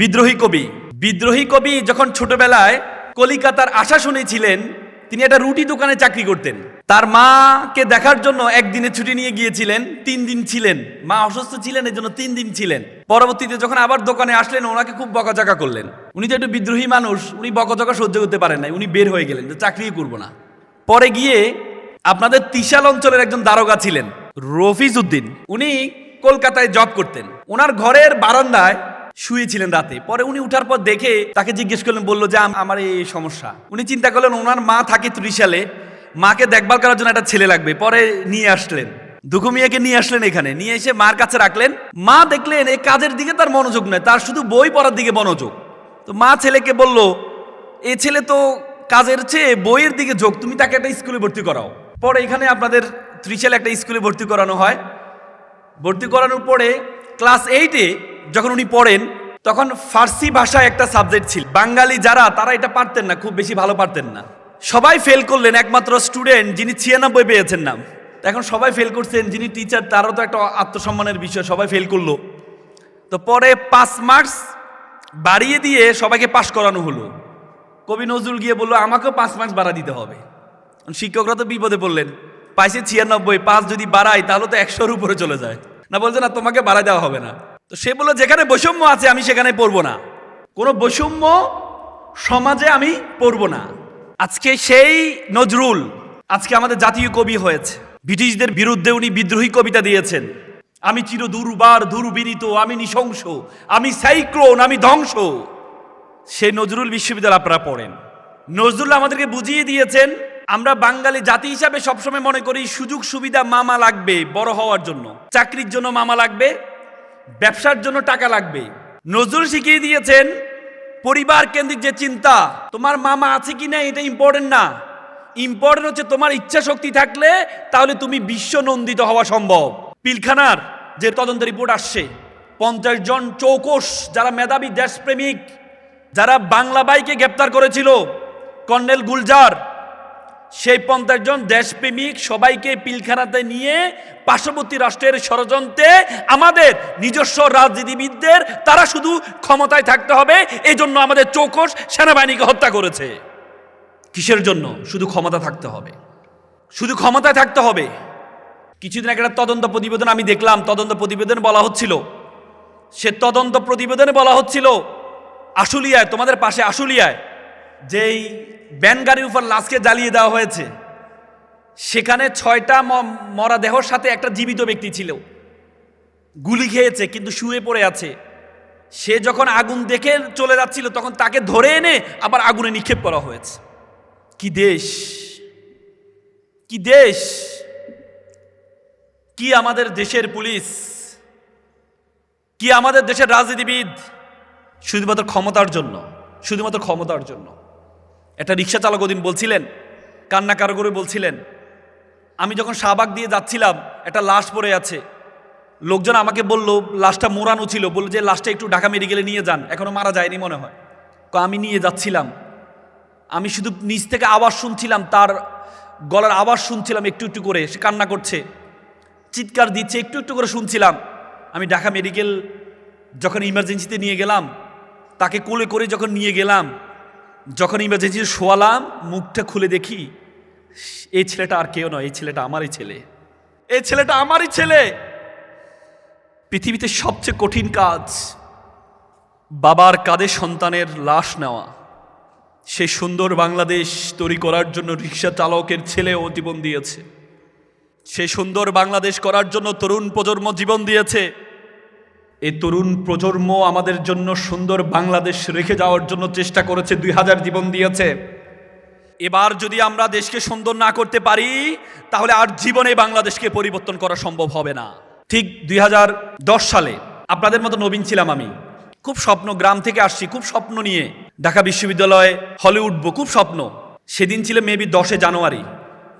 বিদ্রোহী কবি। বিদ্রোহী কবি যখন ছোটবেলায় কলিকাতার আশা শুনেছিলেন, তিনি একটা রুটি দোকানে চাকরি করতেন। তার মাকে দেখার জন্য একদিনে ছুটি নিয়ে গিয়েছিলেন, 3 দিন ছিলেন। মা অসুস্থ ছিলেন, এই জন্য 3 দিন ছিলেন। পরবর্তীতে যখন আবার দোকানে আসলেন, ওনাকে খুব বকাঝকা করলেন। উনি তো একটু বিদ্রোহী মানুষ, উনি বকাঝকা সহ্য করতে পারেন নাই, উনি বের হয়ে গেলেন, চাকরিই করবো না। পরে গিয়ে আপনাদের ত্রিশাল অঞ্চলের একজন দারোগা ছিলেন রফিজ উদ্দিন, উনি কলকাতায় জব করতেন। ওনার ঘরের বারান্দায় শুয়েছিলেন রাতে। পরে উনি উঠার পর দেখে তাকে জিজ্ঞেস করলেন, বললো যে আমার এই সমস্যা। উনি চিন্তা করলেন ওনার মা থাকে ত্রিশালে, মাকে দেখভাল করার জন্য একটা ছেলে লাগবে। পরে নিয়ে আসলেন, দুঃখু মিয়াকে নিয়ে আসলেন এখানে, নিয়ে এসে মার কাছে রাখলেন। মা দেখলেন এই কাজের দিকে তার মনোযোগ নয়, তার শুধু বই পড়ার দিকে মনোযোগ। তো মা ছেলেকে বলল, এ ছেলে তো কাজের চেয়ে বইয়ের দিকে যোগ, তুমি তাকে একটা স্কুলে ভর্তি করাও। পরে এখানে আপনাদের ত্রিশালে একটা স্কুলে ভর্তি করানো হয়। ভর্তি করানোর পরে ক্লাস 8-এ যখন উনি পড়েন, তখন ফার্সি ভাষায় একটা সাবজেক্ট ছিল। বাঙালি যারা, তারা এটা পারতেন না, খুব বেশি ভালো পারতেন না। সবাই ফেল করলেন, একমাত্র স্টুডেন্ট যিনি 96 পেয়েছেন না। এখন সবাই ফেল করছেন, যিনি টিচার তারও তো একটা আত্মসম্মানের বিষয়, সবাই ফেল করলো। তো পরে 5 মার্কস বাড়িয়ে দিয়ে সবাইকে পাশ করানো হলো। কবি নজরুল গিয়ে বললো, আমাকেও 5 মার্কস বাড়া দিতে হবে। শিক্ষকরা তো বিপদে পড়লেন, পাইছে 96, 5 যদি বাড়াই তাহলে তো 100-র উপরে চলে যায়। না, বলছে না, তোমাকে বাড়াই দেওয়া হবে না। তো সে বললো, যেখানে বৈষম্য আছে আমি সেখানে পড়বো না, কোনো বৈষম্য সমাজে আমি পড়বো না। আজকে সেই নজরুল আজকে আমাদের জাতীয় কবি হয়েছে। ব্রিটিশদের বিরুদ্ধে উনি বিদ্রোহী কবিতা দিয়েছেন। আমি চির দুর্বার দুর্বিনীত, আমি নৃশংস, আমি সাইক্লোন, আমি ধ্বংস। সেই নজরুল বিশ্ববিদ্যালয় আপনারা পড়েন। নজরুল আমাদেরকে বুঝিয়ে দিয়েছেন, আমরা বাঙালি জাতি হিসাবে সবসময় মনে করি সুযোগ সুবিধা মামা লাগবে বড় হওয়ার জন্য, চাকরির জন্য মামা লাগবে, ব্যবসার জন্য টাকা লাগবে। নজরুল শিখিয়ে দিয়েছেন পরিবার কেন্দ্রিক যে চিন্তা, তোমার মামা আছে কি না এটা ইম্পর্টেন্ট না, ইম্পর্টেন্ট হচ্ছে তোমার ইচ্ছা শক্তি থাকলে তাহলে তুমি বিশ্ব নন্দিত হওয়া সম্ভব। পিলখানার যে তদন্ত রিপোর্ট আসছে, 50 জন চৌকস যারা মেধাবী দেশপ্রেমিক, যারা বাংলা বাইকে গ্রেপ্তার করেছিল কর্নেল গুলজার, সেই 50 জন দেশপ্রেমিক সবাইকে পিলখানাতে নিয়ে পার্শ্ববর্তী রাষ্ট্রের ষড়যন্ত্রে আমাদের নিজস্ব রাজনীতিবিদদের, তারা শুধু ক্ষমতায় থাকতে হবে এই জন্য আমাদের চৌকস সেনাবাহিনীকে হত্যা করেছে। কিসের জন্য? শুধু ক্ষমতা থাকতে হবে, শুধু ক্ষমতায় থাকতে হবে। কিছুদিন আগে একটা তদন্ত প্রতিবেদন আমি দেখলাম। তদন্ত প্রতিবেদন বলা হচ্ছিল, সে তদন্ত প্রতিবেদনে বলা হচ্ছিল আশুলিয়ায়, তোমাদের পাশে আশুলিয়ায় যেই ব্যান গাড়ির উপর লাশকে জ্বালিয়ে দেওয়া হয়েছে, সেখানে 6টা মরা দেহর সাথে একটা জীবিত ব্যক্তি ছিল, গুলি খেয়েছে কিন্তু শুয়ে পড়ে আছে। সে যখন আগুন দেখে চলে যাচ্ছিল তখন তাকে ধরে এনে আবার আগুনে নিক্ষেপ করা হয়েছে। কি দেশ, কি দেশ, কি আমাদের দেশের পুলিশ, কি আমাদের দেশের রাজনীতিবিদ, শুধুমাত্র ক্ষমতার জন্য, শুধুমাত্র ক্ষমতার জন্য। একটা রিক্সা চালক ওদিন বলছিলেন, কান্না কারো করে বলছিলেন, আমি যখন শাহবাগ দিয়ে যাচ্ছিলাম একটা লাশ পড়ে আছে, লোকজন আমাকে বলল লাশটা মোড়ানো ছিল, বলল যে লাশটা একটু ঢাকা মেডিকেলে নিয়ে যান, এখনো মারা যায়নি মনে হয়। আমি নিয়ে যাচ্ছিলাম, আমি শুধু নিচ থেকে আওয়াজ শুনছিলাম, তার গলার আওয়াজ শুনছিলাম একটু একটু করে, সে কান্না করছে, চিৎকার দিচ্ছে, একটু একটু করে শুনছিলাম। আমি ঢাকা মেডিকেল যখন ইমার্জেন্সিতে নিয়ে গেলাম, তাকে কোলে করে যখন নিয়ে গেলাম, যখন ইমার্জেন্সিতে শোয়ালাম, মুখটা খুলে দেখি এই ছেলেটা আর কেউ নয়, এই ছেলেটা আমারই ছেলে, এই ছেলেটা আমারই ছেলে। পৃথিবীতে সবচেয়ে কঠিন কাজ বাবার কাঁধে সন্তানের লাশ নেওয়া। সেই সুন্দর বাংলাদেশ তৈরি করার জন্য রিক্সা চালকের ছেলেও জীবন দিয়েছে, সেই সুন্দর বাংলাদেশ করার জন্য তরুণ প্রজন্ম জীবন দিয়েছে। এই তরুণ প্রজন্ম আমাদের জন্য সুন্দর বাংলাদেশ রেখে যাওয়ার জন্য চেষ্টা করেছে, 2000 জীবন দিয়েছে। এবার যদি আমরা দেশকে সুন্দর না করতে পারি তাহলে আর জীবনে বাংলাদেশকে পরিবর্তন করা সম্ভব হবে না। ঠিক 2010 সালে আপনাদের মতো নবীন ছিলাম আমি, খুব স্বপ্ন, গ্রাম থেকে আসছি, খুব স্বপ্ন নিয়ে ঢাকা বিশ্ববিদ্যালয়ে হলে উঠবো, খুব স্বপ্ন। সেদিন ছিল মেবি 10 জানুয়ারি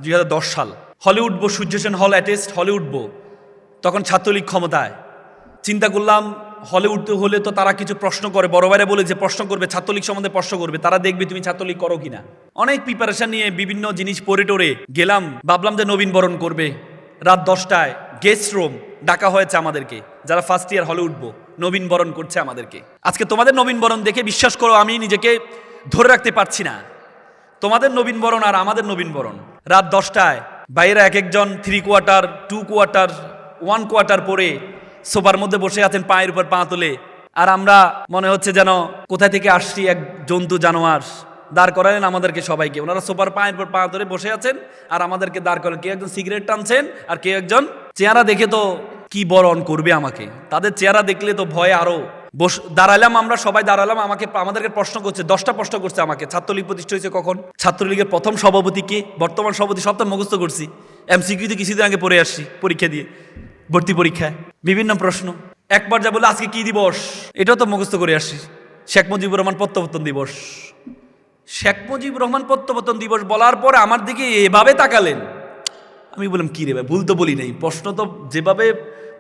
2010 সাল। হলে উঠবো, সূর্য সেন হল অ্যাটেস্ট, হলে উঠবো। তখন ছাত্রলীগ ক্ষমতায়। চিন্তা করলাম হলে উঠতে হলে তো তারা কিছু প্রশ্ন করে, বড় ভাইরা বলে যে প্রশ্ন করবে, ছাত্রলীগ সম্বন্ধে প্রশ্ন করবে, তারা দেখবে তুমি ছাত্রলীগ করো কিনা। অনেক প্রিপারেশন নিয়ে বিভিন্ন জিনিস পড়ে টোরে গেলাম, ভাবলাম যে নবীন বরণ করবে। রাত 10টায় গেস্ট রুম ডাকা হয়েছে আমাদেরকে, যারা ফার্স্ট ইয়ার হলে উঠবো। নবীন বরণ করছে আমাদেরকে। আজকে তোমাদের নবীন বরণ দেখে বিশ্বাস করো আমি নিজেকে ধরে রাখতে পারছি না। তোমাদের নবীন বরণ আর আমাদের নবীন বরণ। রাত 10টায় বাইরে এক একজন 3 কোয়ার্টার 2 কোয়ার্টার 1 কোয়ার্টার পরে সোফার মধ্যে বসে আছেন পায়ের উপর পা তুলে, আর আমরা মনে হচ্ছে যেন কোথা থেকে আসছি, এক জন্তু জানোয়ার। দাঁড় করালেন আমাদেরকে সবাইকে, ওনারা সোফার পায়ের উপর পা ধরে বসে আছেন আর আমাদেরকে দাঁড় করেন। কেউ একজন সিগারেট টানছেন আর কেউ একজন চেহারা দেখে তো কি বরণ করবে আমাকে, তাদের চেহারা দেখলে তো ভয়ে আরো দাঁড়ালাম, আমরা সবাই দাঁড়ালাম। আমাদেরকে প্রশ্ন করছে, 10টা প্রশ্ন করছে আমাকে। ছাত্রলীগ প্রতিষ্ঠা হয়েছে কখন, ছাত্রলীগের প্রথম সভাপতি কে, বর্তমান সভাপতি, সব তো মুখস্থ করছি। এমসিকিউতে কিছুদিন আগে পড়ে আসছি পরীক্ষা দিয়ে, ভর্তি পরীক্ষায় বিভিন্ন প্রশ্ন। একবার যা বলে আজকে কি দিবস, এটাও তো মুখস্থ করে আসছি। শেখ মুজিবুর রহমান প্রত্যাবর্তন দিবস। শেখ মুজিবুর রহমান প্রত্যাবর্তন দিবস বলার পরে আমার দিকে এভাবে তাকালেন। আমি বললাম কি রে ভাই, ভুল তো বলি নাই, প্রশ্ন তো যেভাবে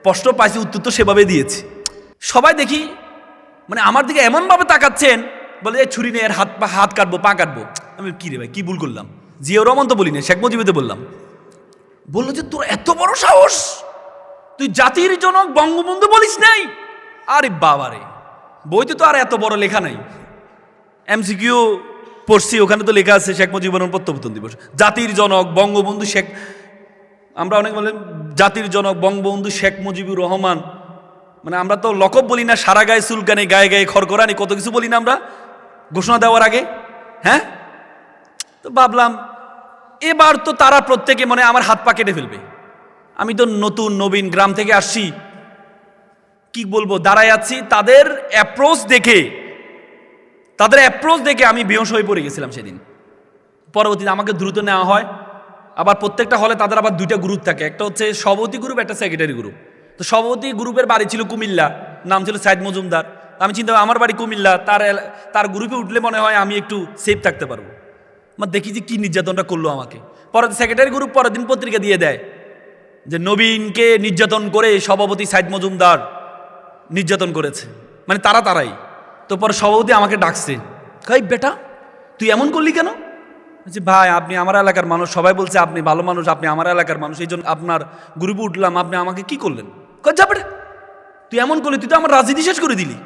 প্রশ্ন পাইছি উত্তর তো সেভাবে দিয়েছি। সবাই দেখি মানে আমার দিকে এমনভাবে তাকাচ্ছেন, বলে এই ছুরি নিয়ে এর হাত কাটবো, পা কাটবো। আমি কি রে ভাই, কি ভুল করলাম? জিয়াউর রহমান তো বলি না, শেখ মুজিবুতে বললাম। বললো যে তোর এত বড় সাহস, তুই জাতির জনক বঙ্গবন্ধু বলিস নাই? আরে বাবারে, বইতে তো আর এত বড় লেখা নাই। এমসিকিউ পড়ছি, ওখানে তো লেখা আছে শেখ মুজিবুর রহমান প্রত্যাবর্তন দিবস, জাতির জনক বঙ্গবন্ধু শেখ। আমরা অনেক বলেন জাতির জনক বঙ্গবন্ধু শেখ মুজিবুর রহমান, মানে আমরা তো লকব বলি না, সারা গায়ে চুলকানি, গায়ে গায়ে খড়খড়ানি, কত কিছু বলি না আমরা ঘোষণা দেওয়ার আগে। হ্যাঁ, তো ভাবলাম এবার তো তারা প্রত্যেকে মানে আমার হাত পা কেটে ফেলবে। আমি তো নতুন নবীন গ্রাম থেকে আসছি, কি বলবো, দাঁড়ায় আছি। তাদের অ্যাপ্রোচ দেখে আমি বেহুশ হয়ে পড়ে গেছিলাম সেদিন। পরবর্তীতে আমাকে দ্রুত নেওয়া হয়। আবার প্রত্যেকটা হলে তাদের আবার 2টা গ্রুপ থাকে, একটা হচ্ছে সভাপতি গ্রুপ, একটা সেক্রেটারি গ্রুপ। তো সভাপতি গ্রুপের বাড়ি ছিল কুমিল্লা, নাম ছিল সাইদ মজুমদার। আমি চিন্তা করি আমার বাড়ি কুমিল্লা, তার গ্রুপে উঠলে মনে হয় আমি একটু সেফ থাকতে পারবো। আমার দেখি যে কি নির্যাতনটা করলো আমাকে। পরে সেক্রেটারি গ্রুপ পরের দিন পত্রিকা দিয়ে দেয় যে নবীনকে নির্যাতন করে সভাপতি সাইদ মজুমদার নির্যাতন করেছে, মানে তারাই। তো পরে সভাপতি আমাকে ডাকছে, কই বেটা তুই এমন করলি কেন? বলছি ভাই আপনি আমার এলাকার মানুষ, সবাই বলছে আপনি ভালো মানুষ, আপনি আমার এলাকার মানুষ, এই জন্য আপনার গ্রুপে উঠলাম, আপনি আমাকে কি করলেন? কই যা বেটা, তুই এমন করলি, তুই তো আমার রাজনীতি শেষ করে দিলি।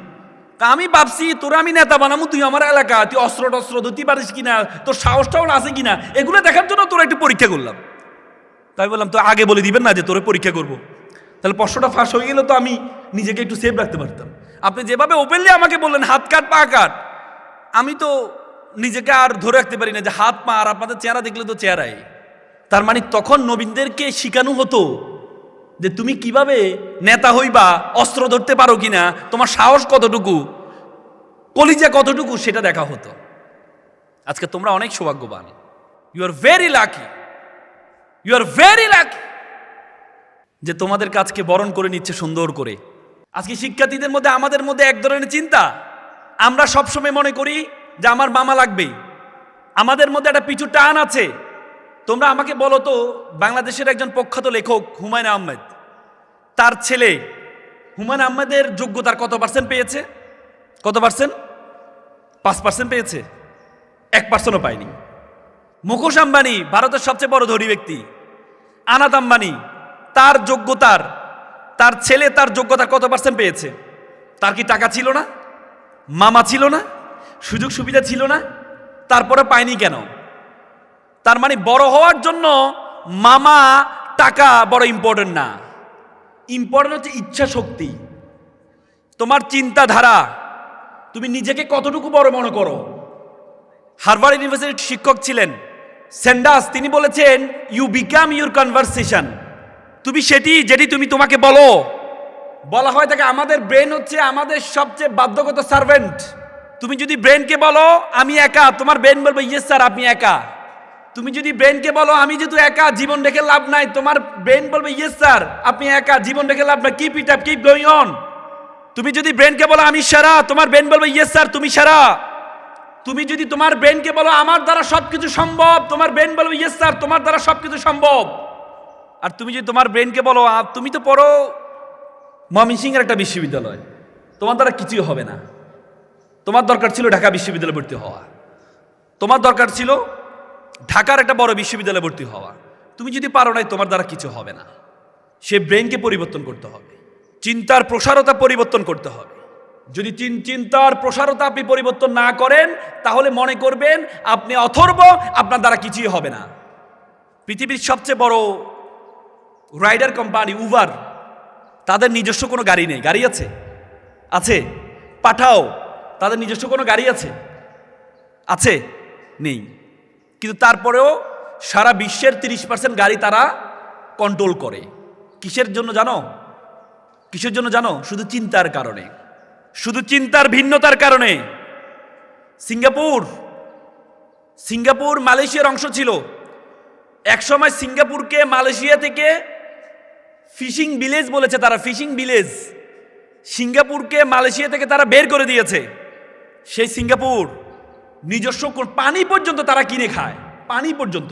আমি ভাবছি তোরা আমি নেতা বানাবো, তুই আমার এলাকা, তুই অস্ত্র টস্ত্র ধরতে পারিস কিনা, তোর সাহসটাও আছে কিনা, এগুলো দেখার জন্য তোরা একটু পরীক্ষা করলাম। তাই বললাম তো আগে বলে দিবেন না যে তোরে পরীক্ষা করবো, তাহলে প্রশ্নটা ফাঁস হয়ে গেলে তো আমি নিজেকে একটু সেফ রাখতে পারতাম। আপনি যেভাবে ওপেনলি আমাকে বললেন হাত কাট পা কাট, আমি তো নিজেকে আর ধরে রাখতে পারি না যে হাত পা, আর আপনাদের চেহারা দেখলে তো চেহারাই। তার মানে তখন নবীনদেরকে শিখানো হতো যে তুমি কিভাবে নেতা হইবা, অস্ত্র ধরতে পারো কিনা, তোমার সাহস কতটুকু, কলিজা কতটুকু, সেটা দেখা হতো। আজকে তোমরা অনেক সৌভাগ্যবান, ইউ আর ভেরি লাকি, যে তোমাদের কাজকে বরণ করে নিচ্ছে সুন্দর করে। আজকে শিক্ষার্থীদের মধ্যে আমাদের মধ্যে এক ধরনের চিন্তা, আমরা সবসময় মনে করি যে আমার মামা লাগবে। আমাদের মধ্যে একটা পিছু টান আছে। তোমরা আমাকে বলো তো, বাংলাদেশের একজন প্রখ্যাত লেখক হুমায়ুন আহমেদ, তার ছেলে হুমায়ুন আহমেদের যোগ্যতার কত পার্সেন্ট পেয়েছে? কত পার্সেন্ট? 5% পেয়েছে, 1%ও পায়নি। মুকেশ আম্বানি ভারতের সবচেয়ে বড় ধনী ব্যক্তি, আনাত আম্বানি, তার যোগ্যতার, তার ছেলে তার যোগ্যতার কত পার্সেন্ট পেয়েছে? তার কি টাকা ছিল না? মামা ছিল না? সুযোগ সুবিধা ছিল না? তারপরে পায়নি কেন? তার মানে বড় হওয়ার জন্য মামা টাকা বড় ইম্পর্টেন্ট না, ইম্পর্টেন্ট হচ্ছে ইচ্ছা শক্তি, তোমার চিন্তাধারা, তুমি নিজেকে কতটুকু বড় মনে করো। হার্ভার্ড ইউনিভার্সিটির শিক্ষক ছিলেন স্যান্ডার্স, তিনি বলেছেন ইউ বিকাম ইউর কনভারসেশন। তুমি যেটি তুমি তোমাকে বলো। বলা হয় থাকে আমাদের ব্রেন হচ্ছে আমাদের সবচেয়ে বাধ্যগত সার্ভেন্ট। তুমি যদি ব্রেনকে বলো আমি একা, তোমার ব্রেন বলবে ইয়েস স্যার আপনি একা। তুমি যদি ব্রেনকে বলো আমি যেহেতু একা, জীবন রেখে লাভ নাই, তোমার ব্রেন বলবে ইয়েস স্যার আপনি একা, জীবন রেখে লাভ নাই, keep it up, keep going on. তুমি যদি ব্রেনকে বলো আমি সেরা, তোমার ব্রেন বলবে ইয়েস স্যার তুমি সেরা। তুমি যদি তোমার ব্রেনকে বলো আমার দ্বারা সবকিছু সম্ভব, তোমার ব্রেন বলবে ইয়েস স্যার তোমার দ্বারা সবকিছু সম্ভব। আর তুমি যদি তোমার ব্রেনকে বলো তুমি তো পড়ো ময়মনসিংহের একটা বিশ্ববিদ্যালয়, তোমার দ্বারা কিছুই হবে না, তোমার দরকার ছিল ঢাকা বিশ্ববিদ্যালয়ে ভর্তি হওয়া, তোমার দরকার ছিল ঢাকার একটা বড় বিশ্ববিদ্যালয়ে ভর্তি হওয়া, তুমি যদি পারো নাই তোমার দ্বারা কিছু হবে না। সে ব্রেনকে পরিবর্তন করতে হবে। চিন্তার প্রসারতা পরিবর্তন করতে হবে। যদি চিন্তার প্রসারতা আপনি পরিবর্তন না করেন, তাহলে মনে করবেন আপনি অথর্ব, আপনার দ্বারা কিছুই হবে না। পৃথিবীর সবচেয়ে বড় রাইডার কোম্পানি উবার, তাদের নিজস্ব কোনো গাড়ি নেই। গাড়ি আছে? আছে। পাঠাও, তাদের নিজস্ব কোনো গাড়ি আছে? আছে? নেই। কিন্তু তারপরেও সারা বিশ্বের 30% গাড়ি তারা কন্ট্রোল করে। কিসের জন্য জানো? কিসের জন্য জানো? শুধু চিন্তার কারণে, শুধু চিন্তার ভিন্নতার কারণে। সিঙ্গাপুর মালয়েশিয়ার অংশ ছিল। একসময় সিঙ্গাপুরকে মালয়েশিয়া থেকে ফিশিং ভিলেজ বলেছে তারা, ফিশিং ভিলেজ। সিঙ্গাপুরকে মালয়েশিয়া থেকে তারা বের করে দিয়েছে। সেই সিঙ্গাপুর নিজস্ব পানি পর্যন্ত তারা কিনে খায়, পানি পর্যন্ত।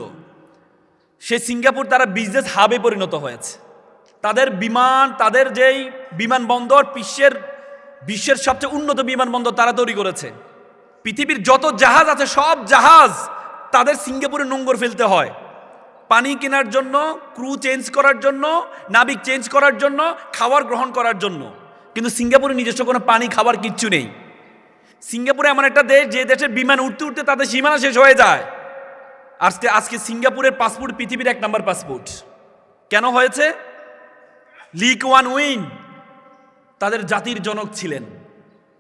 সেই সিঙ্গাপুর তারা বিজনেস হাবে পরিণত হয়েছে। তাদের বিমান, তাদের যেই বিমানবন্দর বিশ্বের সবচেয়ে উন্নত বিমানবন্দর তারা তৈরি করেছে। পৃথিবীর যত জাহাজ আছে সব জাহাজ তাদের সিঙ্গাপুরে নোঙর ফেলতে হয় পানি কেনার জন্য, ক্রু চেঞ্জ করার জন্য, নাবিক চেঞ্জ করার জন্য, খাবার গ্রহণ করার জন্য। কিন্তু সিঙ্গাপুরে নিজস্ব কোনো পানি খাবার কিচ্ছু নেই। সিঙ্গাপুরে এমন একটা দেশ যে দেশের বিমান উঠতে উঠতে তাদের সীমানা শেষ হয়ে যায়। আজকে সিঙ্গাপুরের পাসপোর্ট পৃথিবীর 1 নম্বর পাসপোর্ট। কেন হয়েছে? লি কুয়ান ইউ তাদের জাতির জনক ছিলেন।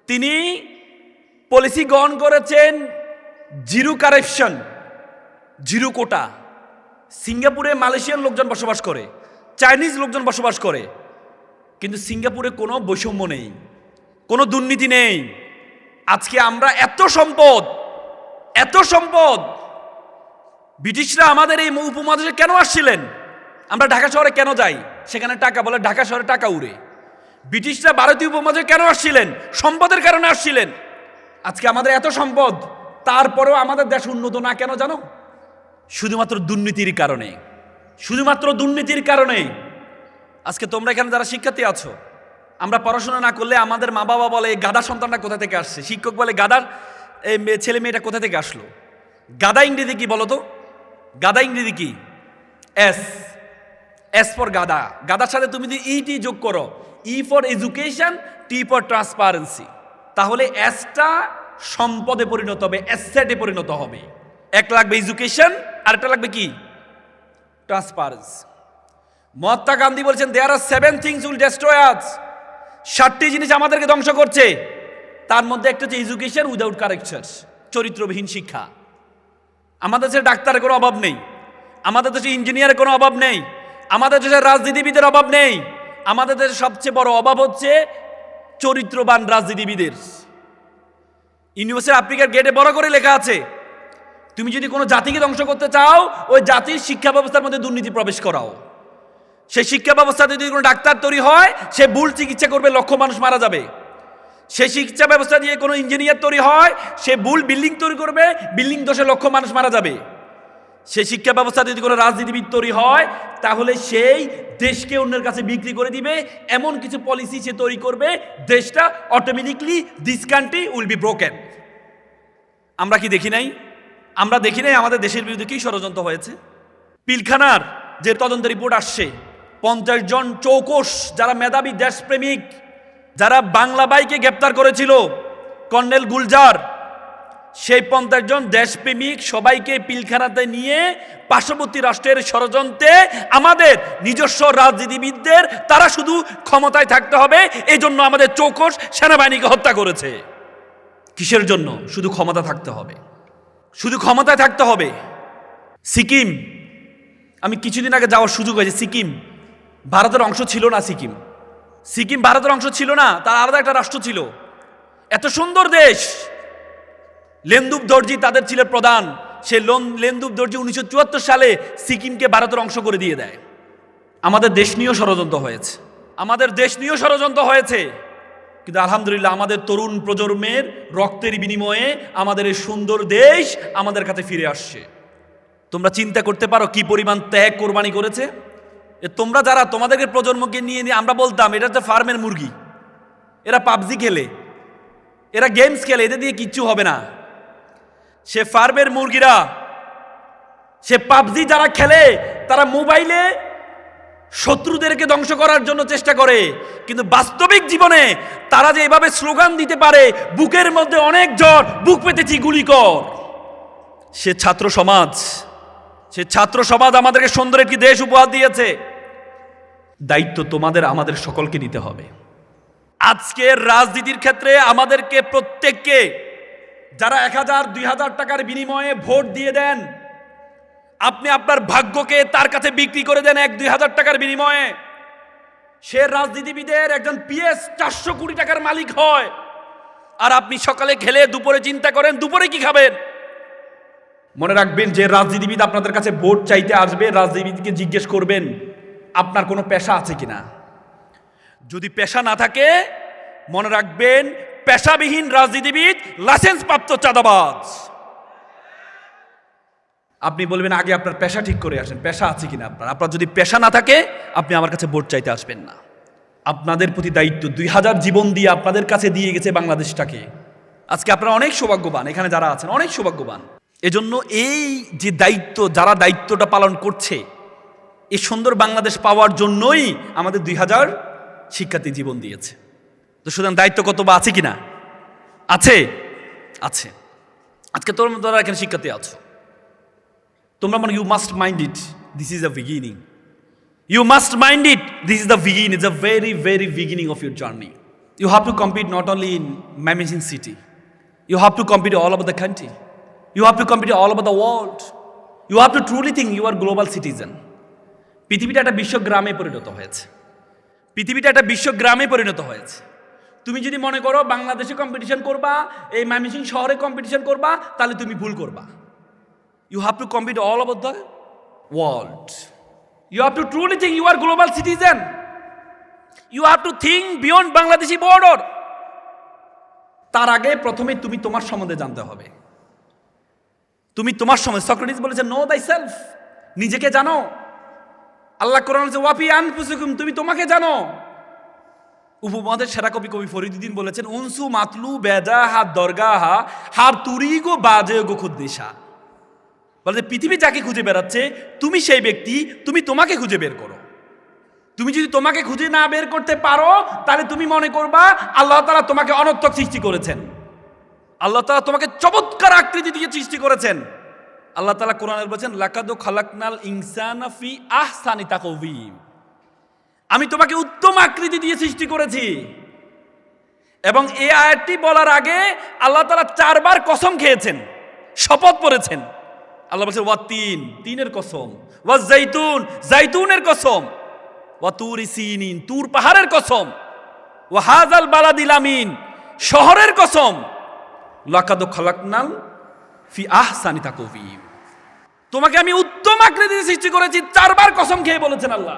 তিনি পলিসি গ্রহণ করেছেন জিরো কারাপশন, জিরো কোটা। সিঙ্গাপুরে মালয়েশিয়ার লোকজন বসবাস করে, চাইনিজ লোকজন বসবাস করে, কিন্তু সিঙ্গাপুরে কোনো বৈষম্য নেই, কোনো দুর্নীতি নেই। আজকে আমরা এত সম্পদ, ব্রিটিশরা আমাদের এই উপমহাদেশে কেন আসছিলেন? আমরা ঢাকা শহরে কেন যাই? সেখানে টাকা বলে ঢাকা শহরে টাকা উড়ে। ব্রিটিশরা ভারতীয় উপমহাদেশে কেন আসছিলেন? সম্পদের কারণে আসছিলেন। আজকে আমাদের এত সম্পদ, তারপরেও আমাদের দেশ উন্নত না কেন জানো? শুধুমাত্র দুর্নীতির কারণে, শুধুমাত্র দুর্নীতির কারণে। আজকে তোমরা এখানে যারা শিক্ষার্থী আছো, আমরা পড়াশোনা না করলে আমাদের মা বাবা বলে গাধা সন্তানটা কোথা থেকে আসছে, শিক্ষক বলে গাধার ছেলে মেয়েটা কোথা থেকে আসলো। গাধা ইংরেজি কি বলো তো? গাধা ইংরেজি কি? এস ফর গাধা। গাধার সাথে তুমি যদি ইটি যোগ করো, E for education, T for transparency, তাহলে এসটা সম্পদে পরিণত হবে, অ্যাসেটে পরিণত হবে। এক লাগবে এডুকেশন, আর একটা লাগবে কি? ট্রান্সপারেন্সি। মহাত্মা গান্ধী বলছেন দেয়ার আর 7 থিংস উইল ডেস্ট্রয় আস। 7টি জিনিস আমাদেরকে ধ্বংস করছে। তার মধ্যে একটা হচ্ছে এডুকেশন উইদাউট কারেক্টার, চরিত্রবিহীন শিক্ষা। আমাদের দেশে ডাক্তারের কোনো অভাব নেই, আমাদের দেশে ইঞ্জিনিয়ারের কোনো অভাব নেই, আমাদের দেশে রাজনীতিবিদের অভাব নেই। আমাদের দেশে সবচেয়ে বড় অভাব হচ্ছে চরিত্রবান রাজনীতিবিদের। ইউনিভার্সিটি আফ্রিকার গেটে বড় করে লেখা আছে, তুমি যদি কোনো জাতিকে ধ্বংস করতে চাও, ওই জাতির শিক্ষা ব্যবস্থার মধ্যে দুর্নীতি প্রবেশ করাও। সেই শিক্ষা ব্যবস্থাতে যদি কোনো ডাক্তার তৈরি হয়, সে ভুল চিকিৎসা করবে, লক্ষ মানুষ মারা যাবে। সেই শিক্ষা ব্যবস্থা দিয়ে কোনো ইঞ্জিনিয়ার তৈরি হয়, সে ভুল বিল্ডিং তৈরি করবে, বিল্ডিং দোষে লক্ষ মানুষ মারা যাবে। সেই শিক্ষা ব্যবস্থা যদি কোনো রাজনীতিবিদ তৈরি হয়, তাহলে সেই দেশকে অন্যের কাছে বিক্রি করে দিবে, এমন কিছু পলিসি সে তৈরি করবে, দেশটা automatically this country will be broken. আমরা কি দেখি নাই? আমরা দেখি নাই আমাদের দেশের বিরুদ্ধে কি ষড়যন্ত্র হয়েছে? পিলখানার যে তদন্ত রিপোর্ট আসছে, 50 জন চৌকস যারা মেধাবী দেশপ্রেমিক, যারা বাংলা বাইকে গ্রেপ্তার করেছিল কর্নেল গুলজার, সেই 50 জন দেশপ্রেমিক সবাইকে পিলখানাতে নিয়ে পার্শ্ববর্তী রাষ্ট্রের ষড়যন্ত্রে আমাদের নিজস্ব রাজনীতিবিদদের, তারা শুধু ক্ষমতায় থাকতে হবে এই জন্য আমাদের চৌকস সেনাবাহিনীকে হত্যা করেছে। কিসের জন্য? শুধু ক্ষমতা থাকতে হবে, শুধু ক্ষমতায় থাকতে হবে। সিকিম, আমি কিছুদিন আগে যাওয়ার সুযোগ হয়েছে। সিকিম ভারতের অংশ ছিল না। সিকিম ভারতের অংশ ছিল না, তার আলাদা একটা রাষ্ট্র ছিল। এত সুন্দর দেশ। লেন্দুব দর্জি তাদের ছিল প্রধান। সে লেন্দুব দর্জি 1974 সালে সিকিমকে ভারতের অংশ করে দিয়ে দেয়। আমাদের দেশ নিয়েও ষড়যন্ত্র হয়েছে, আমাদের দেশ নিয়েও ষড়যন্ত্র হয়েছে। কিন্তু আলহামদুলিল্লাহ আমাদের তরুণ প্রজন্মের রক্তের বিনিময়ে আমাদের এই সুন্দর দেশ আমাদের কাছে ফিরে আসছে। তোমরা চিন্তা করতে পারো কি পরিমাণ ত্যাগ কোরবানি করেছে। তোমরা যারা তোমাদেরকে প্রজন্মকে নিয়ে আমরা বলতাম এটা হচ্ছে ফার্মের মুরগি, এরা পাবজি খেলে, এরা গেমস খেলে, এদের দিয়ে কিচ্ছু হবে না। সে ফার্মের মুরগিরা, সে পাবজি যারা খেলে, তারা মোবাইলে শত্রুদেরকে ধ্বংস করার জন্য চেষ্টা করে, কিন্তু বাস্তবিক জীবনে তারা যে এভাবে স্লোগান দিতে পারে, বুকের মধ্যে অনেক জ্বর, বুক পেতেছি গুলি কর। সে ছাত্র সমাজ আমাদেরকে সুন্দর একটি দেশ উপহার দিয়েছে। দায়িত্ব তোমাদের আমাদের সকলকে নিতে হবে। আজকের রাজনীতির ক্ষেত্রে আমাদেরকে প্রত্যেককে, যারা 1000 2000 টাকার বিনিময়ে ভোট দিয়ে দেন, আপনি আপনার ভাগ্যকে তার কাছে বিক্রি করে দেন 1-2 হাজার টাকার বিনিময়ে, সে রাজনীতিবিদের একজন পিএস 400 কোটি টাকার মালিক হয়, আর আপনি সকালে খেলে দুপুরে চিন্তা করেন দুপুরে কি খাবেন। মনে রাখবেন, যে রাজনীতিবিদ আপনাদের কাছে ভোট চাইতে আসবে, রাজনীতিবিদকে জিজ্ঞেস করবেন আপনার কোনো পেশা আছে কিনা। যদি পেশা না থাকে, মনে রাখবেন পেশাবিহীন রাজনীতিবিদ লাইসেন্স প্রাপ্ত চাঁদাবাজ। আপনি বলবেন আগে আপনার পেশা ঠিক করে আসেন, পেশা আছে কিনা আপনার যদি পেশা না থাকে আপনি আমার কাছে ভোট চাইতে আসবেন না। আপনাদের প্রতি দায়িত্ব, 2000 জীবন দিয়ে আপনাদের কাছে দিয়ে গেছে বাংলাদেশটাকে। আজকে আপনারা অনেক সৌভাগ্যবান, এখানে যারা আছেন অনেক সৌভাগ্যবান। এজন্য এই যে দায়িত্ব, যারা দায়িত্বটা পালন করছে, এই সুন্দর বাংলাদেশ পাওয়ার জন্যই আমাদের 2000 শিক্ষার্থী জীবন দিয়েছে। তো সুতরাং দায়িত্ব কত বা আছে কিনা? আছে। আজকে তোমরা এখানে শিক্ষার্থী আছো, তোমরা মানে you must mind it, this is the beginning. You must mind it, this is the beginning, it's a very very beginning of your journey. You have to compete not only in Mymensingh city, you have to compete all over the country, you have to compete all over the world, you have to truly think you are global citizen. পৃথিবীটা একটা বিশ্বগ্রামে পরিণত হয়েছে। তুমি যদি মনে করো বাংলাদেশে competition করবা, এই ময়মনসিংহ শহরে কম্পিটিশন করবা, তাহলে তুমি ভুল করবা। You have to compete all over the world. You have to truly think you are global citizen. You have to think beyond Bangladeshi border. তার আগে প্রথমে তুমি তোমার সম্বন্ধে জানতে হবে। তুমি তোমার সম্বন্ধে, সক্রেটিস বলেছে নো দাই সেলফ, নিজেকে জানো। আল্লাহ কোরআন বলেছে ওয়াফি আনফুসিকুম, তুমি তোমাকে জানো। উপমহাদের সেরা কবি ফরিদুদ্দিন বলেছেন উনসু মাতলু বেজা হাত দরগাহা হার তুরিগো বাজে গো খুদ্দেশা। বলতে পৃথিবী যাকে খুঁজে বেড়াচ্ছে, তুমি সেই ব্যক্তি, তুমি তোমাকে খুঁজে বের করো। তুমি যদি তোমাকে খুঁজে না বের করতে পারো, তাহলে তুমি মনে করবা আল্লাহ তাআলা তোমাকে অনর্থক সৃষ্টি করেছেন, আল্লাহ তাআলা তোমাকে চমৎকার আকৃতি দিয়ে সৃষ্টি করেছেন। আল্লাহ তাআলা কোরআনে বলেছেন লাকাদ খালাকনাল ইনসানা ফি আহসানি তাকওয়িম, আমি তোমাকে উত্তম আকৃতি দিয়ে সৃষ্টি করেছি। এবং এই আয়াতটি বলার আগে আল্লাহ তাআলা 4 বার কসম খেয়েছেন, শপথ করেছেন। আল্লাহ বলছে ওয়াতিন, তিনের কসম, ওয়াজ জাইতুন, জাইতুনের কসম, ওয়া তুরি সিনিন, তুর পাহাড়ের কসম, ওয়া হাযাল বালাদিল আমিন, শহরের কসম, লাকাদ খালাকনাল ফি আহসানি তাকওয়িম, তোমাকে আমি উত্তম আকৃতিতে সৃষ্টি করেছি। 4 বার কসম খেয়ে বলেছেন আল্লাহ।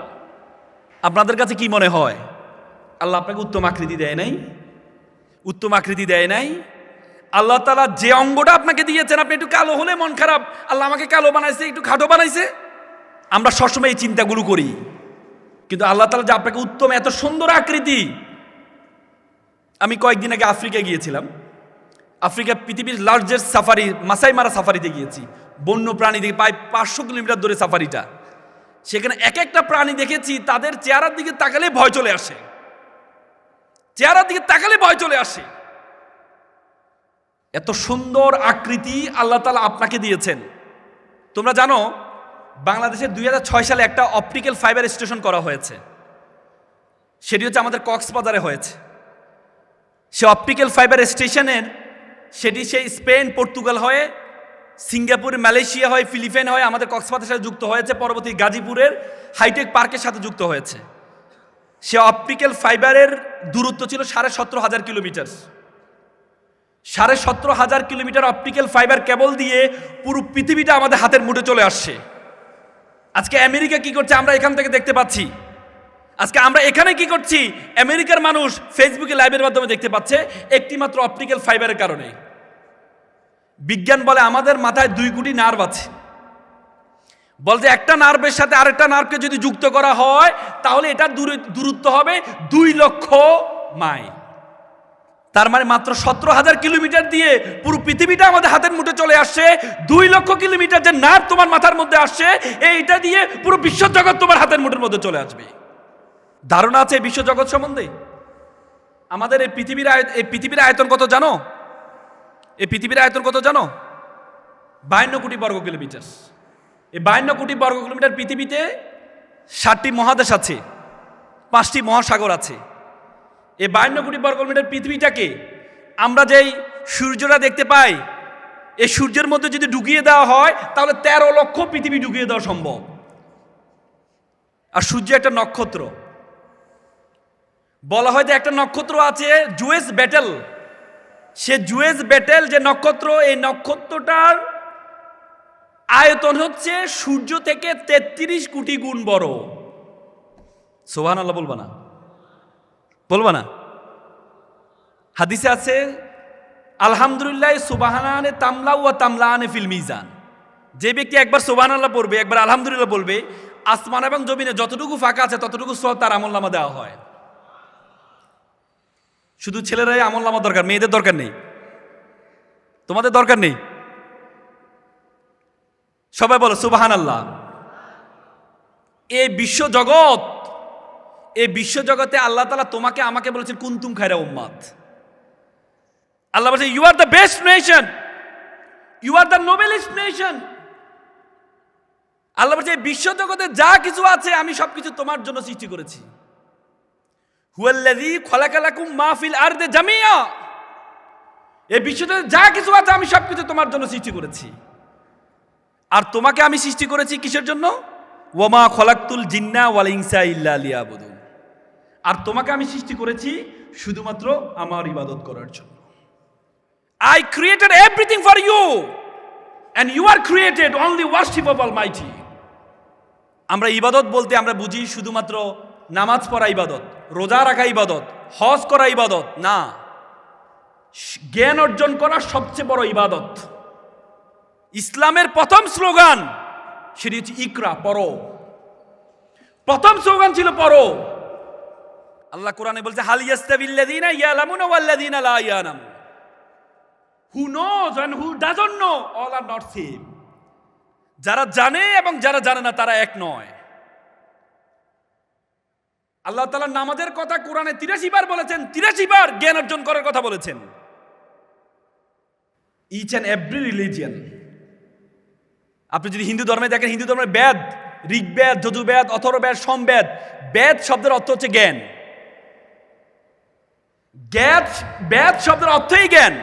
আপনাদের কাছে কি মনে হয় আল্লাহ আপনাকে উত্তম আকৃতি দেয় নাই? উত্তম আকৃতি দেয় নাই। আল্লাহ তাআলা যে অঙ্গটা আপনাকে দিয়েছেন, আপনি একটু কালো হলে মন খারাপ, আল্লাহ আমাকে কালো বানাইছে, একটু খাটো বানাইছে। আমরা সবসময় এই চিন্তাগুলো করি, কিন্তু আল্লাহ তাআলা যে আপনাকে উত্তম, এত সুন্দর আকৃতি। আমি কয়েকদিন আগে আফ্রিকা গিয়েছিলাম। আফ্রিকা পৃথিবীর লার্জেস্ট সাফারি, মাসাই মারা সাফারিতে গিয়েছি। বন্য প্রাণী দেখে প্রায় 500 কিলোমিটার দূরে সাফারিটা। সেখানে এক একটা প্রাণী দেখেছি, তাদের চেহারার দিকে তাকালে ভয় চলে আসে, চেহারার দিকে তাকালে ভয় চলে আসে। এত সুন্দর আকৃতি আল্লাহ তাআলা আপনাকে দিয়েছেন। তোমরা জানো বাংলাদেশের 2006 সালে একটা অপটিক্যাল ফাইবার স্টেশন করা হয়েছে, সেটি হচ্ছে আমাদের কক্সবাজারে হয়েছে। সে অপটিক্যাল ফাইবার স্টেশনের সেটি সেই স্পেন, পর্তুগাল হয়ে, সিঙ্গাপুর, মালয়েশিয়া হয়ে, ফিলিপাইন হয়ে আমাদের কক্সবাজারের সাথে যুক্ত হয়েছে, পরবর্তী গাজীপুরের হাইটেক পার্কের সাথে যুক্ত হয়েছে। সে অপটিক্যাল ফাইবারের দূরত্ব ছিল 17,500 kilometre. 17,500 kilometre optical fibre cable দিয়ে পুরো পৃথিবীটা আমাদের হাতের মুঠে চলে আসছে। আজকে আমেরিকা কি করছে আমরা এখান থেকে দেখতে পাচ্ছি। আজকে আমরা এখানে কি করছি, আমেরিকার মানুষ ফেসবুকে লাইভের মাধ্যমে দেখতে পাচ্ছে, একটি মাত্র অপটিক্যাল ফাইবারের কারণে। বিজ্ঞান বলে আমাদের মাথায় 2 কোটি নার্ভ আছে, বল যে একটা নার্ভের সাথে আরেকটা নার্ভকে যদি যুক্ত করা হয়, তাহলে এটা দূরত্ব হবে 2 লক্ষ মাইল। তার মানে মাত্র 17,000 কিলোমিটার দিয়ে পুরো পৃথিবীটা আমাদের হাতের মুঠে চলে আসছে। 2 লক্ষ কিলোমিটার যে নার্ভ তোমার মাথার মধ্যে আসছে, এইটা দিয়ে পুরো বিশ্বজগৎ তোমার হাতের মুঠের মধ্যে চলে আসবে। ধারণা আছে বিশ্বজগৎ সম্বন্ধে? আমাদের এই পৃথিবীর আয়তন কত জানো? এই পৃথিবীর আয়তন কত জানো? 52 কোটি বর্গ কিলোমিটার। এই 52 কোটি বর্গ কিলোমিটার পৃথিবীতে 7টি মহাদেশ আছে, 5টি মহাসাগর আছে। এই 52 কোটি বর্গ কিলোমিটার পৃথিবীটাকে আমরা যেই সূর্যটা দেখতে পাই, এই সূর্যের মধ্যে যদি ঢুকিয়ে দেওয়া হয় তাহলে 13 লক্ষ পৃথিবী ঢুকিয়ে দেওয়া সম্ভব। আর সূর্য একটা নক্ষত্র। বলা হয় যে একটা নক্ষত্র আছে জুয়েস ব্যাটেল। সে জুয়েস ব্যাটেল যে নক্ষত্র, এই নক্ষত্রটার আয়তন হচ্ছে সূর্য থেকে 33 কোটি গুণ বড়। সুবহানাল্লাহ বলবা না? বলবা না? হাদিসে আছে আলহামদুলিল্লাহ সুবহানানে তামলা ওয়া তামলানে ফিল মিজান। যে ব্যক্তি একবার সুবহানাল্লাহ পড়বে, একবার আলহামদুলিল্লাহ বলবে, আসমান এবং জমিনে যতটুকু ফাঁকা আছে ততটুকু সওয়াব তার আমলনামা দেওয়া হয়। শুধু ছেলেরাই আমলনামা দরকার, মেয়েদের দরকার নেই। তোমাদের দরকার নেই? সবাই বলো সুবহানাল্লাহ। এই বিশ্বজগতে আল্লাহ তাআলা তোমাকে আমাকে বলেছেন কুনতুম খায়রা উম্মাত। আল্লাহ বলেছেন you are the best nation, you are the noblest nation. Allah বলেছেন বিশ্বজগতে যা কিছু আছে আমি সবকিছু তোমার জন্য সৃষ্টি করেছি। হুয়াল্লাযী খালাকা লাকুম মা ফিল আরদি জামিয়া। এই বিশ্বজগতে যা কিছু আছে আমি সবকিছু তোমার জন্য সৃষ্টি করেছি। আর তোমাকে আমি সৃষ্টি করেছি কিসের জন্য? ওয়ামা খলাকতুল জিন্না ওয়াল ইনসা ইল্লা লিয়াবুদুন। আর তোমাকে আমি সৃষ্টি করেছি শুধুমাত্র আমার ইবাদত করার জন্য। I created everything for you and you are created only worship of Almighty. আমরা ইবাদত বলতে আমরা বুঝি শুধুমাত্র নামাজ পড়া ইবাদত, রোজা রাখা ইবাদত, হজ করা ইবাদত না। জ্ঞান অর্জন করা সবচেয়ে বড় ইবাদত। ইসলামের প্রথম স্লোগান সেটি হচ্ছে ইকরা, পড়ো। প্রথম স্লোগান ছিল পড়ো। আল্লাহ কোরআনে বলছে হাল ইয়াস্তাবিল্লাযীনা ইয়ালামুনা ওয়াল্লাযীনা লা ইয়ালামুন। Who knows and who doesn't know, all are not same. যারা জানে এবং যারা জানে না তারা এক নয়। আল্লাহ তাআলা নামাজের কথা কোরআনে 83 বার বলেছেন, 83 বার জ্ঞান অর্জন করার কথা বলেছেন। ইচ অ্যান্ড এভরি রিলিজিয়ন, আপনি যদি হিন্দু ধর্মে দেখেন, হিন্দু ধর্মের বেদ, ঋগ্বেদ, যজুর্বেদ, অথর্ববেদ, সমবেদ, বেদ শব্দের অর্থ হচ্ছে জ্ঞান। বেদ শব্দের অর্থই জ্ঞান।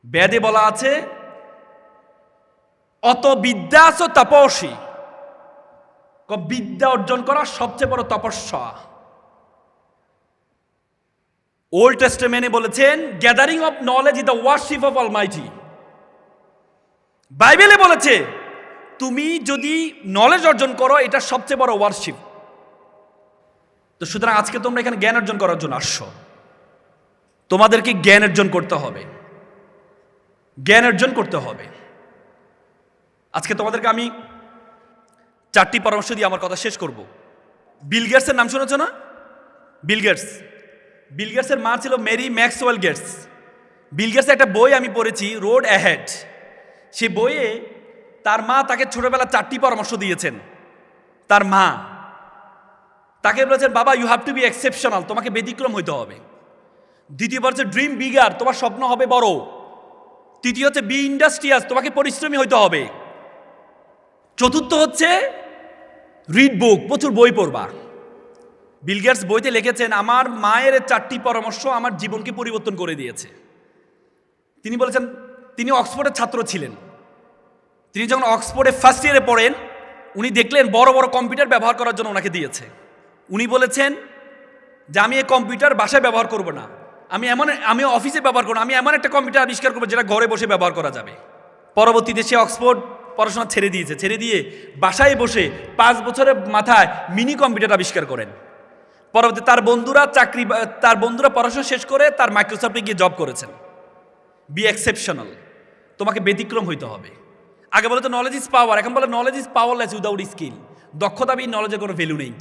বেদে বলা আছে অত বিদ্যাস তপস্বী, বিদ্যা অর্জন করা সবচেয়ে বড় তপস্যা। ওল্ড টেস্টামেন্টে বলেছেন gathering of knowledge is the worship of Almighty. বাইবেলে বলেছে তুমি যদি নলেজ অর্জন করো এটা সবচেয়ে বড় ওয়ার্শিপ। তো সুতরাং আজকে তোমরা এখানে জ্ঞান অর্জন করার জন্য আসছো। তোমাদেরকে জ্ঞান অর্জন করতে হবে, জ্ঞান অর্জন করতে হবে। আজকে তোমাদেরকে আমি 4টি পরামর্শ দিয়ে আমার কথা শেষ করব। বিল গেটসের নাম শুনেছ না? বিল গেটসের মা ছিল মেরি ম্যাক্সওয়েল গেটস। বিল গেটসের একটা বই আমি পড়েছি, রোড অ্যাহেড। সে বইয়ে তার মা তাকে ছোটবেলা 4টি পরামর্শ দিয়েছেন। তার মা তাকে বলেছেন বাবা you have to be exceptional, তোমাকে ব্যতিক্রম হইতে হবে। দ্বিতীয় হচ্ছে ড্রিম বিগার, তোমার স্বপ্ন হবে বড়। তৃতীয় হচ্ছে বি ইন্ডাস্ট্রিয়াস, তোমাকে পরিশ্রমী হইতে হবে। চতুর্থ হচ্ছে রিড বুক, প্রচুর বই পড়বা। বিল গেটস বইতে লিখেছেন আমার মায়ের 4টি পরামর্শ আমার জীবনকে পরিবর্তন করে দিয়েছে। তিনি বলেছেন তিনি অক্সফোর্ডের ছাত্র ছিলেন। তিনি যখন অক্সফোর্ডে ফার্স্ট ইয়ারে পড়েন উনি দেখলেন বড় বড় কম্পিউটার ব্যবহার করার জন্য ওনাকে দিয়েছে। উনি বলেছেন যে আমি এই কম্পিউটার বাসায় ব্যবহার করব না, আমি অফিসে ব্যবহার করব, আমি এমন একটা কম্পিউটার আবিষ্কার করবো যেটা ঘরে বসে ব্যবহার করা যাবে। পরবর্তীতে সে অক্সফোর্ড পড়াশোনা ছেড়ে দিয়ে বাসায় বসে 5 বছরের মাথায় মিনি কম্পিউটার আবিষ্কার করেন। পরবর্তী তার বন্ধুরা পড়াশোনা শেষ করে তার মাইক্রোসফটে গিয়ে জব করেছেন। বি এক্সেপশনাল, তোমাকে ব্যতিক্রম হইতে হবে। আগে বলে তো নলেজ ইজ পাওয়ার, এখন বলে knowledge is powerless without skill. দক্ষতাবিহীন নলেজের কোনো ভ্যালু নেই।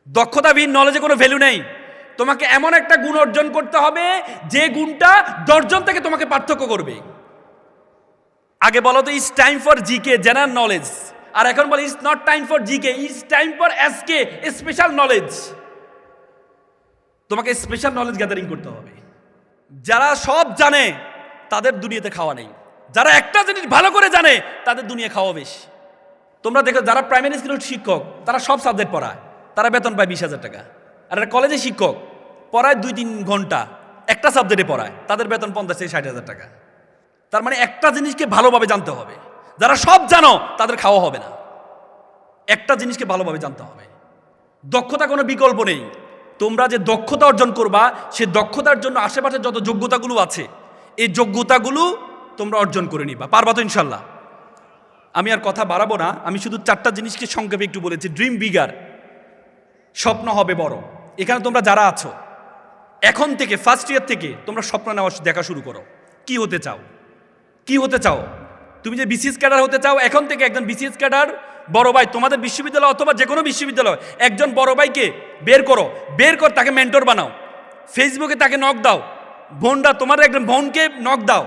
দক্ষতাবিহীন নলেজের কোনো ভ্যালু নেই। তোমাকে এমন একটা গুণ অর্জন করতে হবে যে গুণটা 10 জন থেকে তোমাকে পার্থক্য করবে। আগে বলো তো it's time for GK, general knowledge, আর এখন বলো it's not time for GK, it's time for SK, special knowledge. তোমাকে স্পেশাল নলেজ গ্যাদারিং করতে হবে। যারা সব জানে তাদের দুনিয়াতে খাওয়া নেই, যারা একটা জিনিস ভালো করে জানে তাদের দুনিয়া খাওয়া বেশি। তোমরা দেখো যারা প্রাইমারি স্কুলের শিক্ষক তারা সব সাবজেক্ট পড়ায়, তারা বেতন পায় 20,000 টাকা। আর কলেজে শিক্ষক পড়ায় 2-3 ঘন্টা একটা সাবজেক্টে পড়ায়, তাদের বেতন 50,000-60,000 টাকা। তার মানে একটা জিনিসকে ভালোভাবে জানতে হবে। যারা সব জানো তাদের খাওয়া হবে না, একটা জিনিসকে ভালোভাবে জানতে হবে। দক্ষতা কোনো বিকল্প নেই। তোমরা যে দক্ষতা অর্জন করবা সে দক্ষতার জন্য আশেপাশে যত যোগ্যতাগুলো আছে এই যোগ্যতাগুলো তোমরা অর্জন করে নিবা। পারবা তো ইনশাল্লাহ? আমি আর কথা বাড়াবো না, আমি শুধু 4টা জিনিসকে সংক্ষেপে একটু বলেছি। ড্রিম বিগার, স্বপ্ন হবে বড়। এখানে তোমরা যারা আছো এখন থেকে ফার্স্ট ইয়ার থেকে তোমরা স্বপ্ন নেওয়া দেখা শুরু করো। কি হতে চাও? কি হতে চাও? তুমি যে বিসিএস ক্যাডার হতে চাও, এখন থেকে একজন বিসিএস ক্যাডার বড় ভাই তোমাদের বিশ্ববিদ্যালয় অথবা যে কোনো বিশ্ববিদ্যালয় একজন বড় ভাইকে বের করো, বের কর তাকে মেন্টর বানাও, ফেসবুকে তাকে নক দাও। বোনরা তোমাদের একজন বোনকে নক দাও।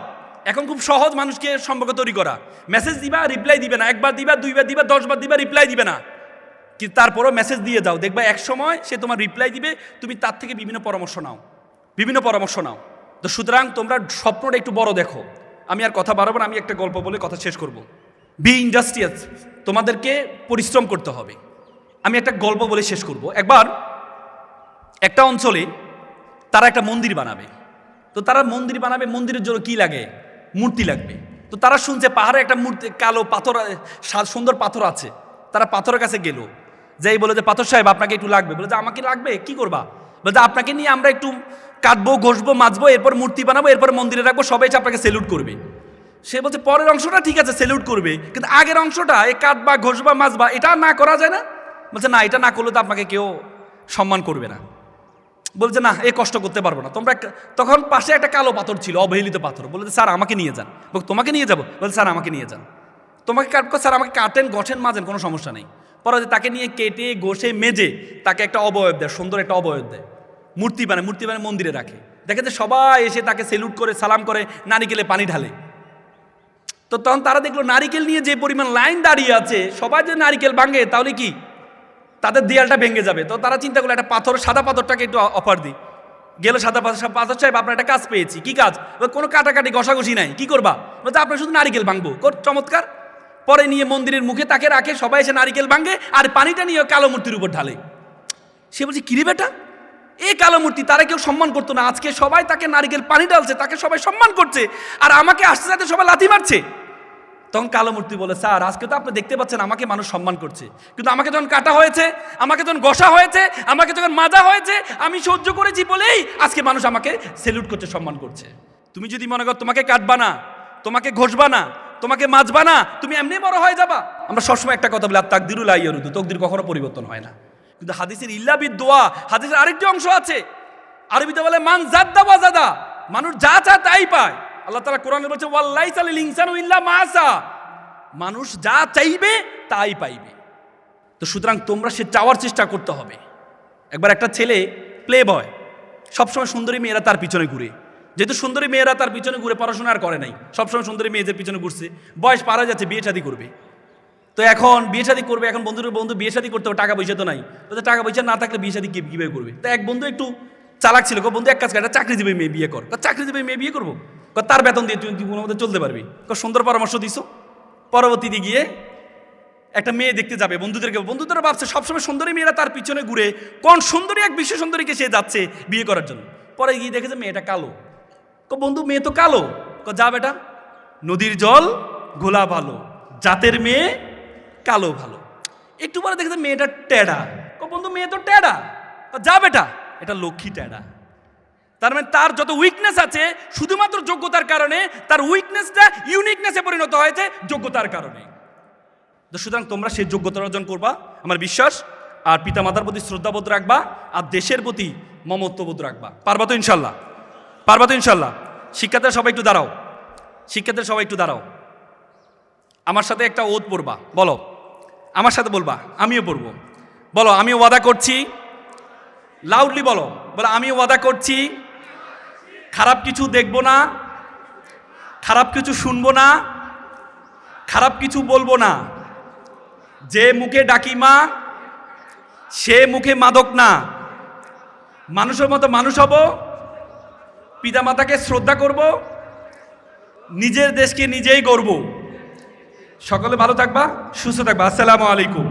এখন খুব সহজ মানুষকে সম্পর্ক তৈরি করা। মেসেজ দিবা, রিপ্লাই দিবে না, একবার দিবা, 2বার দিবা, 10 বার দিবা, রিপ্লাই দিবে না, কিন্তু তারপরও মেসেজ দিয়ে যাও, দেখবা এক সময় সে তোমার রিপ্লাই দিবে, তুমি তার থেকে বিভিন্ন পরামর্শ নাও। তো সুতরাং তোমরা স্বপ্নটা একটু বড় দেখো। আমি আর কথা বাড়াবো না, আমি একটা গল্প বলে কথা শেষ করব। বি ইন্ডাস্ট্রিয়াস, তোমাদেরকে পরিশ্রম করতে হবে। আমি একটা গল্প বলে শেষ করব। একবার একটা অঞ্চলে তারা একটা মন্দির বানাবে। তো তারা মন্দির বানাবে, মন্দিরের জন্য কি লাগে? মূর্তি লাগবে। তো তারা শুনছে পাহাড়ে একটা মূর্তি, কালো পাথর, সুন্দর পাথর আছে। তারা পাথরের কাছে গেল, যাই বলে যে পাথর সাহেব আপনাকে একটু লাগবে। বলে যে আমাকে লাগবে, কি করবা? বলে যে আপনাকে নিয়ে আমরা একটু কাটবো, ঘষবো, মাজবো, এরপর মূর্তি বানাবো, এরপর মন্দিরে রাখবো, সবাই এসে আপনাকে সেলুট করবে। সে বলছে পরের অংশটা ঠিক আছে, সেলুট করবে, কিন্তু আগের অংশটা এই কাটবা, ঘষবা, মাজবা, এটা না করা যায় না? বলছে না, এটা না করলে তো আপনাকে কেউ সম্মান করবে না। বলছে না, এ কষ্ট করতে পারবো না। তোমরা তখন পাশে একটা কালো পাথর ছিল, অবহেলিত পাথর। বলছে স্যার আমাকে নিয়ে যান। বল তোমাকে নিয়ে যাবো? বলছে স্যার আমাকে নিয়ে যান। তোমাকে কাটবো স্যার, আমাকে কাটেন, ঘষেন, মাজেন, কোনো সমস্যা নেই। পরে তাকে নিয়ে কেটে ঘষে মেজে তাকে একটা অবয়ব দেয়, সুন্দর একটা অবয়ব দেয়। মূর্তি বানায় মন্দিরে রাখে। দেখে যে সবাই এসে তাকে সেলুট করে, সালাম করে, নারিকেলে পানি ঢালে। তো তখন তারা দেখলো নারিকেল নিয়ে যে পরিমাণ লাইন দাঁড়িয়ে আছে, সবাই যে নারিকেল ভাঙে তাহলে কি তাদের দেয়ালটা ভেঙে যাবে। তো তারা চিন্তা করলো একটা পাথর, সাদা পাথরটাকে একটু অফার দিই। গেল সাদা পাথর সাহেব আপনার একটা কাজ পেয়েছি। কি কাজ? কোনো কাটাকাটি ঘষাঘষি নাই, কি করবা? বলছে আপনার শুধু নারিকেল ভাঙবো। চমৎকার। পরে নিয়ে মন্দিরের মুখে তাকে রাখে, সবাই এসে নারিকেল ভাঙে আর পানিটা নিয়ে কালো মূর্তির উপর ঢালে। সে বলছে কিরে বেটা, এই কালো মূর্তি তারা কেউ সম্মান করতো না, আজকে সবাই তাকে নারিকেল পানি ঢালছে, তাকে সবাই সম্মান করছে, আর আমাকে আসতে যাতে সবাই লাথি মারছে। তখন কালো মূর্তি বলে স্যার আজকে তো আপনি দেখতে পাচ্ছেন আমাকে মানুষ সম্মান করছে, কিন্তু আমাকে যখন কাটা হয়েছে, আমাকে যখন ঘষা হয়েছে, আমাকে যখন মাজা হয়েছে, আমি সহ্য করেছি বলেই আজকে মানুষ আমাকে সেলুট করছে, সম্মান করছে। তুমি যদি মনে করো তোমাকে কাটবা না, তোমাকে ঘষবা না, তোমাকে মাজবা না, তুমি এমনি বড় হয়ে যাবা। আমরা সবসময় একটা কথা বলি, আর তাকদিরুল আইয়ারুদু, তকদির কখনো পরিবর্তন হয় না। কিন্তু হাদিসের ইল্লা বিদ-দুআ, হাদিসের আরেকটি অংশ আছে, আরবিতে বলে মান জাদ্দা ওয়াজাদা, মানুষ যা চায় তাই পায়। আল্লাহ তাআলা কোরআনে বলছে ওয়াল্লাইসা লিল ইনসানু ইল্লা মা সা, মানুষ যা চাইবে তাই পাইবে। তো সুতরাং তোমরা সে চাওয়ার চেষ্টা করতে হবে। একবার একটা ছেলে প্লে বয়, সবসময় সুন্দরী মেয়েরা তার পিছনে ঘুরে, যেহেতু সুন্দরী মেয়েরা তার পিছনে ঘুরে পড়াশোনা আর করে নাই, সবসময় সুন্দরী মেয়েদের পিছনে ঘুরছে, বয়স পার হয়ে যাচ্ছে, বিয়ে শাদী করবে। তো এখন বিয়ে শাদী করবে, এখন বন্ধু বিয়ে শাদী করতে হবে, টাকা পয়সা তো নাই। তো টাকা পয়সা না থাকলে বিয়ে শাদী কীভাবে করবে? তো এক বন্ধু একটু চালাক ছিল, বন্ধু এক কাজ করে, একটা চাকরিজীবী মেয়ে বিয়ে কর। চাকরিজীবী মেয়ে বিয়ে করবো, তার বেতন দিয়ে তুই কোনো মধ্যে চলতে পারবি। সুন্দর পরামর্শ দিছো। পরবর্তীতে গিয়ে একটা মেয়ে দেখতে যাবে, বন্ধুদেরও ভাবছে সবসময় সুন্দরী মেয়েরা তার পিছনে ঘুরে, কোন সুন্দরী এক বিশ্ব সুন্দরীকে সে যাচ্ছে বিয়ে করার জন্য। পরে গিয়ে দেখেছে মেয়েটা কালো। বন্ধু মেয়ে তো কালো। যা বেটা, নদীর জল ঘোলা ভালো, জাতের মেয়ে কালো ভালো। একটু পরে দেখেছে মেয়েটা টেডা। বন্ধু মেয়ে তো টেডা। যা বেটা, এটা লক্ষ্মী টেডা। তার মানে তার যত উইকনেস আছে শুধুমাত্র যোগ্যতার কারণে, তার উইকনেসটা ইউনিকনেসে পরিণত হয়েছে যোগ্যতার কারণে। তো সুতরাং তোমরা সেই যোগ্যতা অর্জন করবা, আমার বিশ্বাস। আর পিতামাতার প্রতি শ্রদ্ধাবোধ রাখবা, আর দেশের প্রতি মমত্ববোধ রাখবা। পারবা তো ইনশাল্লাহ? পারবা তো ইনশাল্লাহ? শিক্ষার্থীরা সবাই একটু দাঁড়াও, শিক্ষার্থীরা সবাই একটু দাঁড়াও। আমার সাথে একটা ওত পড়বা, বলো। আমার সাথে বলবা, আমিও পড়বো। বলো, আমি ওয়াদা করছি লাউডলি বলো, বলো আমি ওয়াদা করছি খারাপ কিছু দেখব না, খারাপ কিছু শুনবো না, খারাপ কিছু বলবো না। যে মুখে ডাকি মা, সে মুখে মাদক না। মানুষের মতো মানুষ হব, পিতামাতাকে শ্রদ্ধা করব, নিজের দেশকে নিজেই গড়ব। সকলে ভালো থাকবা, সুস্থ থাকবা। আসসালামু আলাইকুম।